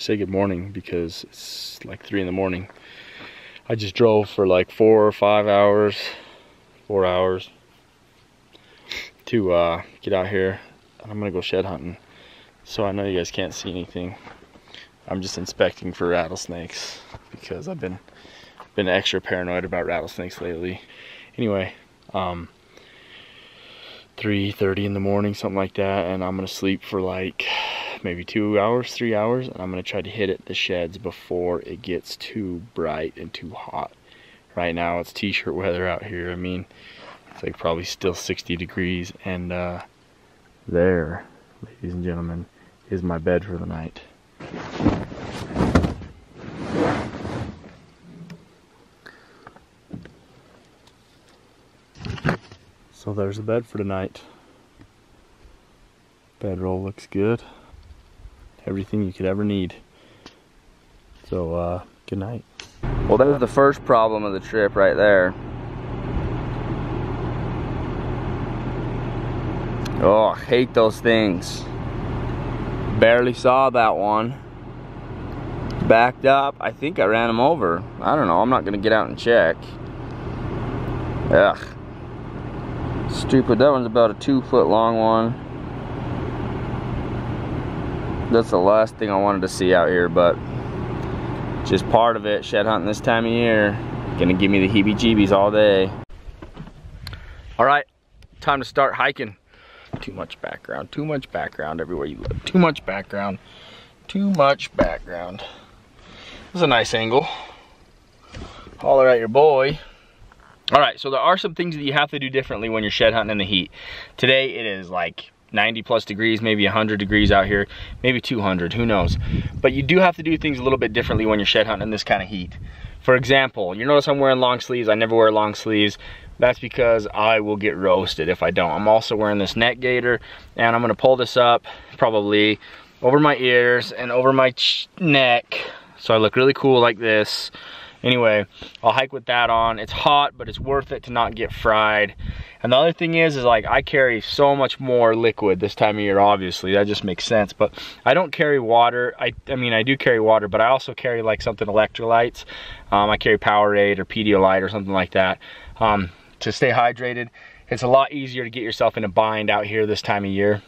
say good morning because it's like 3 in the morning. I just drove for like 4 or 5 hours, 4 hours to get out here. I'm gonna go shed hunting. So I know you guys can't see anything. I'm just inspecting for rattlesnakes because I've been extra paranoid about rattlesnakes lately. Anyway, 3:30 in the morning, something like that, and I'm gonna sleep for like maybe 2 hours, 3 hours, and I'm gonna try to hit the sheds before it gets too bright and too hot. Right now it's t-shirt weather out here. I mean, it's like probably still 60 degrees, and there, ladies and gentlemen, is my bed for the night. So there's the bed for tonight. Bedroll looks good. Everything you could ever need. So good night. Well, that was the first problem of the trip right there. Oh, I hate those things. Barely saw that one. Backed up. I think I ran him over. I don't know. I'm not gonna get out and check. Ugh. Stupid. That one's about a 2-foot long one. That's the last thing I wanted to see out here, but just part of it. Shed hunting this time of year. Gonna give me the heebie-jeebies all day. All right, time to start hiking. Too much background everywhere you look. Too much background. This is a nice angle. Holler at your boy. All right, so there are some things that you have to do differently when you're shed hunting in the heat. Today it is like 90+ degrees, maybe 100 degrees out here, maybe 200, who knows. But you do have to do things a little bit differently when you're shed hunting in this kind of heat. For example, you notice I'm wearing long sleeves. I never wear long sleeves. That's because I will get roasted if I don't. I'm also wearing this neck gaiter, and I'm gonna pull this up probably over my ears and over my neck, so I look really cool like this. Anyway, I'll hike with that on. It's hot, but it's worth it to not get fried. And the other thing is like I carry so much more liquid this time of year, obviously. That just makes sense. But I don't carry water. I mean, I do carry water, but I also carry like something electrolytes. I carry Powerade or Pedialyte or something like that to stay hydrated. It's a lot easier to get yourself in a bind out here this time of year.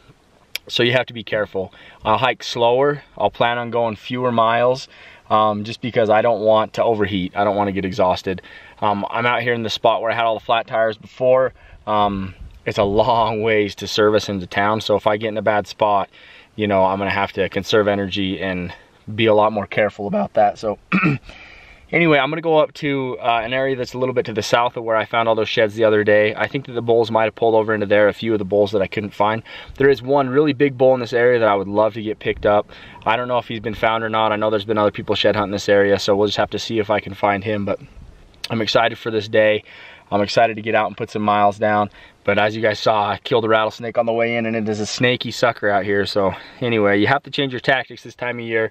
So you have to be careful. I'll hike slower. I'll plan on going fewer miles. Just because I don't want to overheat. I don't want to get exhausted. I'm out here in the spot where I had all the flat tires before. It's a long ways to service into town, so if I get in a bad spot, you know, I'm gonna have to conserve energy and be a lot more careful about that. So anyway, I'm gonna go up to an area that's a little bit to the south of where I found all those sheds the other day. I think that the bulls might have pulled over into there, a few of the bulls that I couldn't find. There is one really big bull in this area that I would love to get picked up. I don't know if he's been found or not. I know there's been other people shed hunting this area, so we'll just have to see if I can find him. But I'm excited for this day. I'm excited to get out and put some miles down. But as you guys saw, I killed a rattlesnake on the way in, and it is a snaky sucker out here. So anyway, you have to change your tactics this time of year.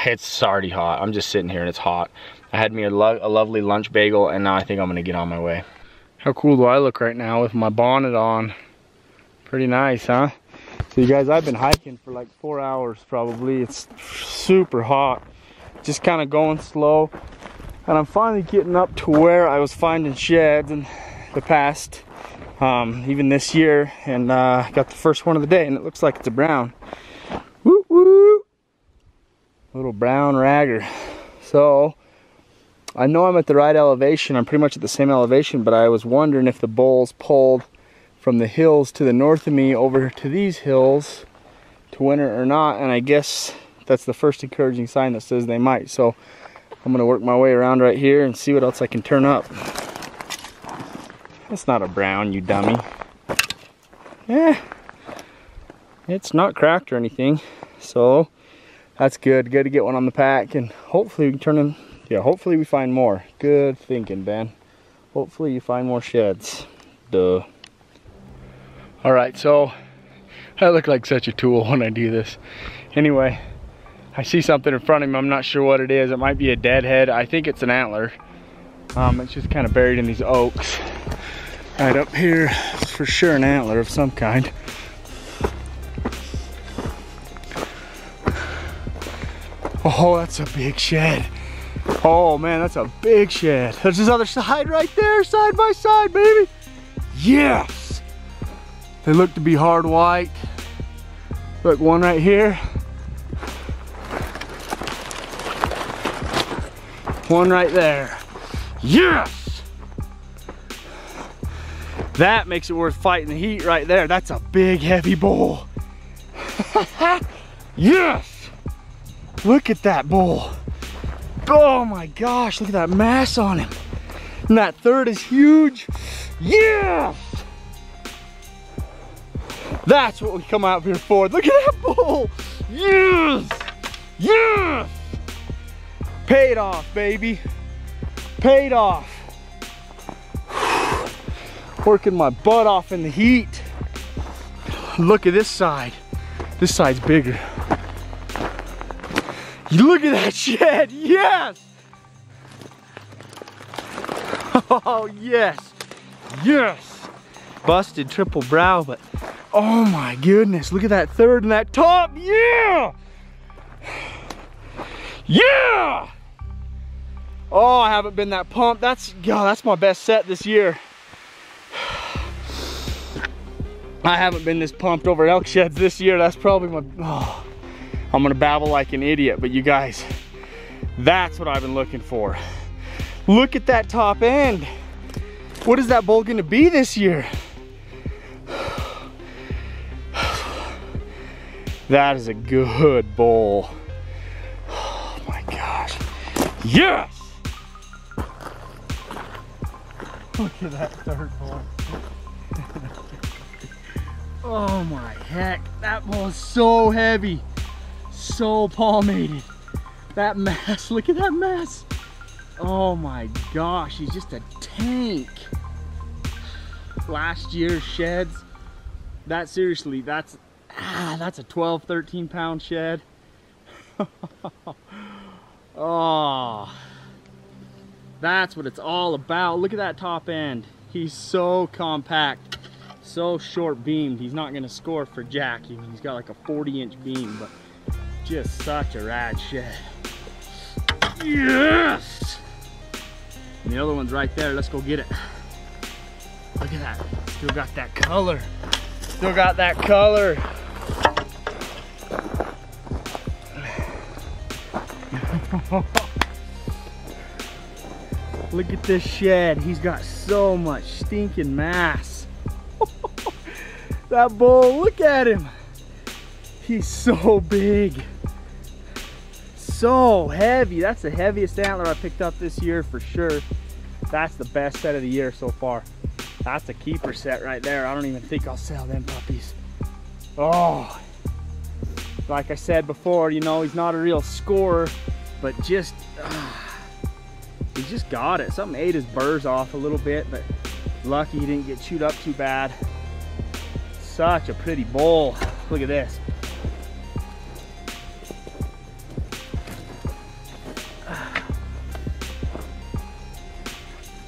It's already hot. I'm just sitting here and it's hot. I had me a lovely lunch bagel, and now I think I'm gonna get on my way. How cool do I look right now with my bonnet on? Pretty nice, huh? So you guys, I've been hiking for like 4 hours probably. It's super hot. Just kind of going slow. And I'm finally getting up to where I was finding sheds in the past, even this year. And got the first one of the day, and it looks like it's a brown. Woo woo! Little brown ragger. So I know I'm at the right elevation. I'm pretty much at the same elevation, but I was wondering if the bulls pulled from the hills to the north of me over to these hills to winter or not. And I guess that's the first encouraging sign that says they might. So I'm gonna work my way around right here and see what else I can turn up. That's not a brown, you dummy. It's not cracked or anything, so that's good. Good to get one on the pack, and hopefully we can turn in. Yeah, hopefully we find more. Good thinking, Ben. Hopefully you find more sheds. Duh. All right, so I look like such a tool when I do this. Anyway, I see something in front of me. I'm not sure what it is. It might be a deadhead. I think it's an antler. It's just kind of buried in these oaks. Right up here, it's for sure an antler of some kind. Oh, that's a big shed. Oh man, that's a big shed. There's this other side right there, side by side, baby. Yes! They look to be hard white. Look, one right here. One right there. Yes! That makes it worth fighting the heat right there. That's a big, heavy bull. Yes! Look at that bull. Oh my gosh, look at that mass on him. And that third is huge. Yes! That's what we come out here for. Look at that bull. Yes! Yes! Paid off, baby. Paid off. Working my butt off in the heat. Look at this side. This side's bigger. You look at that shed. Yes! Oh, yes. Yes! Busted triple brow, but oh my goodness. Look at that third and that top. Yeah! Yeah! Oh, I haven't been that pumped. That's my best set this year. I haven't been this pumped over elk sheds this year. That's probably my, oh, I'm gonna babble like an idiot, but you guys, that's what I've been looking for. Look at that top end. What is that bull gonna be this year? That is a good bull. Oh my gosh. Yes! Look at that third bull. Oh my heck, that bull is so heavy. So palmated. That mass, look at that mass. Oh my gosh, he's just a tank. Last year's sheds, that seriously, that's a 12, 13 pound shed. Oh, that's what it's all about. Look at that top end. He's so compact, so short beamed. He's not gonna score for jack. He's got like a 40-inch beam, but just such a rad shed. Yes! And the other one's right there. Let's go get it. Look at that. Still got that color. Still got that color. Look at this shed. He's got so much stinking mass. That bull, look at him. He's so big. So heavy. That's the heaviest antler I picked up this year for sure. That's the best set of the year so far. That's a keeper set right there. I don't even think I'll sell them puppies. Oh, like I said before, you know, he's not a real scorer, but just he just got it. Something ate his burrs off a little bit, but lucky he didn't get chewed up too bad. Such a pretty bull. Look at this.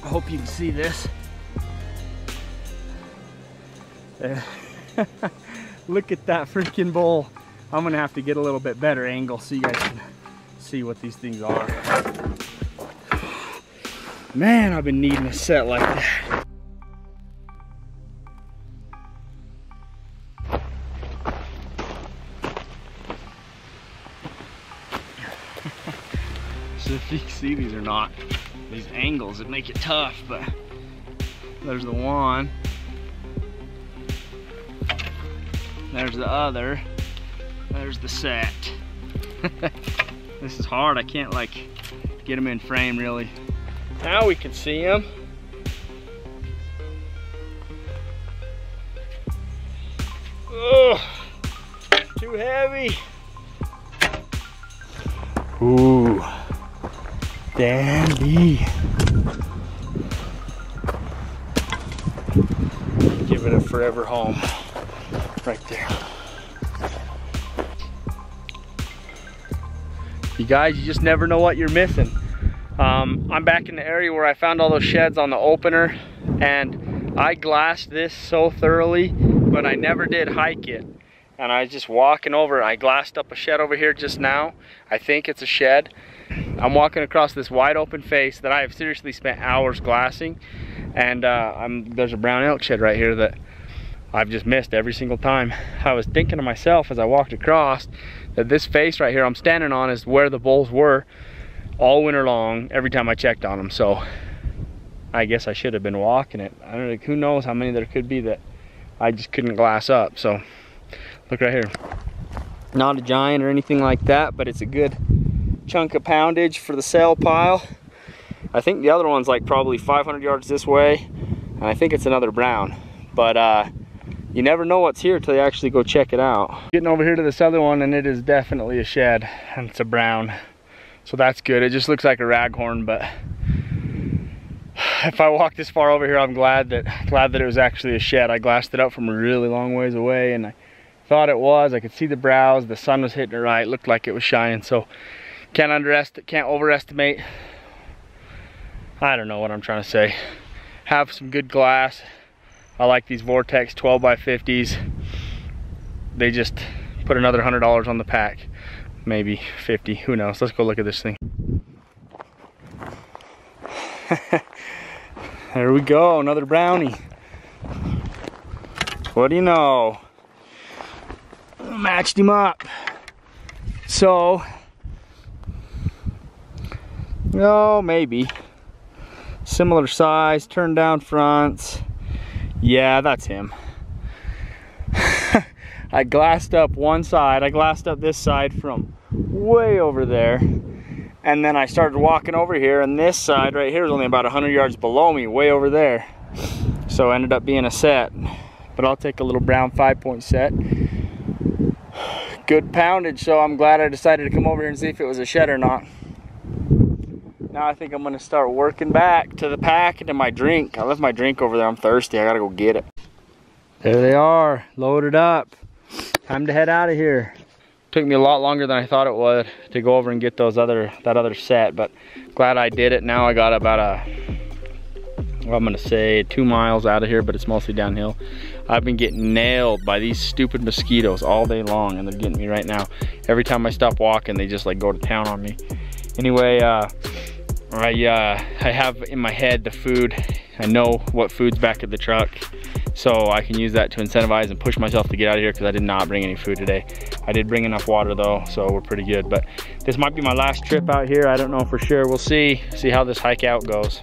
I hope you can see this. Look at that freaking bull. I'm gonna have to get a little bit better angle so you guys can see what these things are. Man, I've been needing a set like that. So if you can see these or not, these angles that make it tough, but there's the one. There's the other. There's the set. This is hard. I can't like get them in frame really. Now we can see them. Ugh, too heavy. Ooh, dandy. Give it a forever home. Right there. You guys, you just never know what you're missing. I'm back in the area where I found all those sheds on the opener, and I glassed this so thoroughly, but I never did hike it. and I was just walking over. I glassed up a shed over here just now. I think it's a shed. I'm walking across this wide open face that I have seriously spent hours glassing, and there's a brown elk shed right here that I've just missed every single time. I was thinking to myself as I walked across that this face right here I'm standing on is where the bulls were all winter long every time I checked on them. So I guess I should have been walking it. I don't know, who knows how many there could be that I just couldn't glass up. So look right here. Not a giant or anything like that, but it's a good chunk of poundage for the sale pile. I think the other one's like probably 500 yards this way, and I think it's another brown. But you never know what's here till you actually go check it out. Getting over here to this other one, and it is definitely a shed, and it's a brown. So that's good. It just looks like a raghorn, but if I walk this far over here, I'm glad that it was actually a shed. I glassed it up from a really long ways away, and I thought it was. I could see the brows. The sun was hitting it right. It looked like it was shining. So can't overestimate. I don't know what I'm trying to say. Have some good glass. I like these Vortex 12x50s. They just put another $100 on the pack. Maybe 50, who knows. Let's go look at this thing. There we go, another brownie. What do you know? Matched him up. So, oh, maybe. Similar size, turned down fronts. Yeah, that's him. I glassed up one side. I glassed up this side from way over there. And then I started walking over here, and this side right here is only about 100 yards below me, way over there. So it ended up being a set. But I'll take a little brown 5-point set. Good poundage, so I'm glad I decided to come over here and see if it was a shed or not. Now I think I'm gonna start working back to the pack and to my drink. I left my drink over there, I'm thirsty, I gotta go get it. There they are, loaded up. Time to head out of here. Took me a lot longer than I thought it would to go over and get that other set, but glad I did it. Now I got about well, I'm gonna say 2 miles out of here, but it's mostly downhill. I've been getting nailed by these stupid mosquitoes all day long, and they're getting me right now. Every time I stop walking, they just like go to town on me. Anyway, I have in my head the food. I know what food's back at the truck, so I can use that to incentivize and push myself to get out of here, because I did not bring any food today. I did bring enough water though, so we're pretty good. But this might be my last trip out here. I don't know for sure. We'll see how this hike out goes.